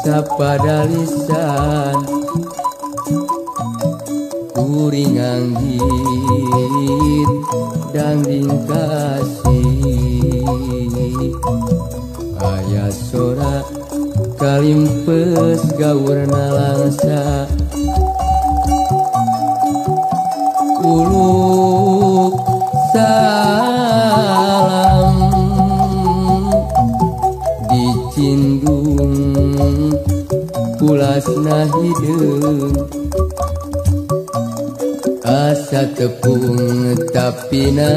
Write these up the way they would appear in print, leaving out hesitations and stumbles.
sapada lisan kuring anggit dangding kasih aya sora kalimpes gaurna langsa uluk salam dicindung pulasna hideung asa tepung tapina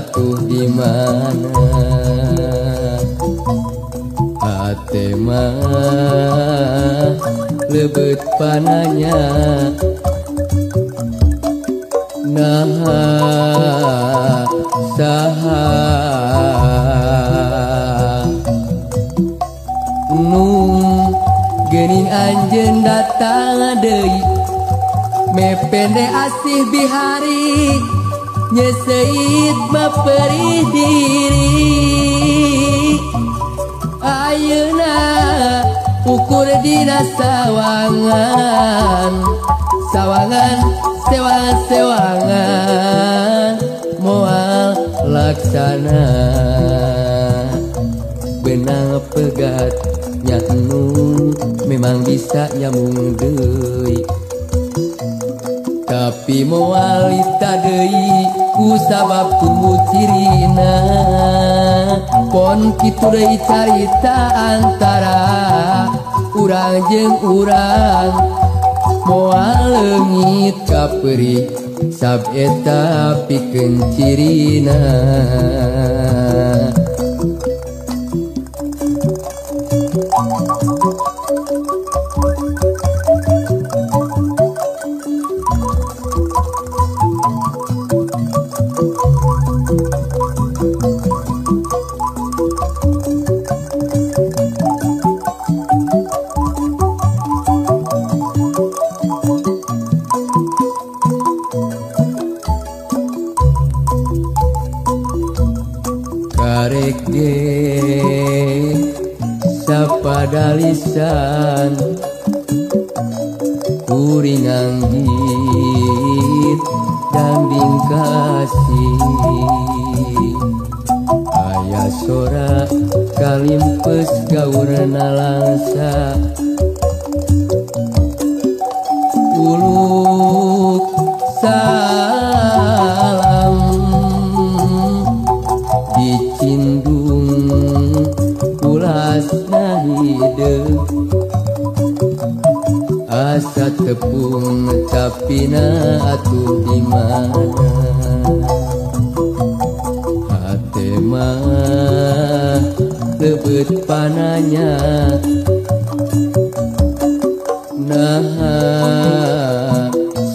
atuh di mana hate mah lebet pananya naha saha nu geuning anjeun datang deui mepende asih bihari nyeseit maperi diri ayeuna ukur dina sawangan sawangan sewangan moal laksana benang pegat nyatnu memang bisa nyambung deui tapi moal ita deui ku sabab tumbuh cirina pon kitu deui carita antara urang jeung urang moal leungit kapeurik sab eta pikeun cirina karek ge sapada lisan kuring anggit dangding kasih aya sora kalimpes gaurna langsa uluk salam dicindung pulasna hideung asa tepung tapina atuh di mana hate mah lebet pananya naha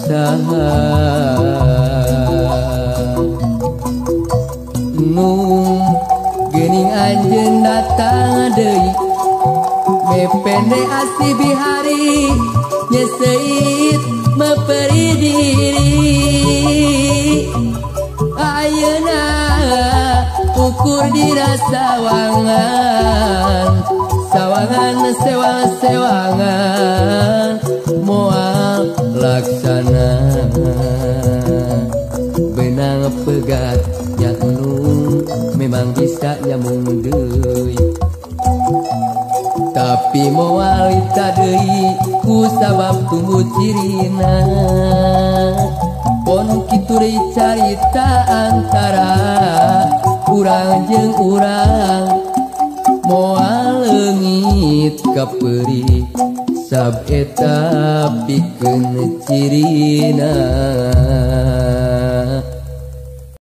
saha nu geuning anjeun datang deui mepende asih bihari nyeseit maperi diri ayeuna ukur dina sawangan sewangan moal laksana benang pegat nyatnu memang bisa nyambung deui tapi moal ita deui ku sabab tumbuh cirina pon kitu deui carita antara urang jeung urang moal leungit kapeurik sab eta pikeun cirina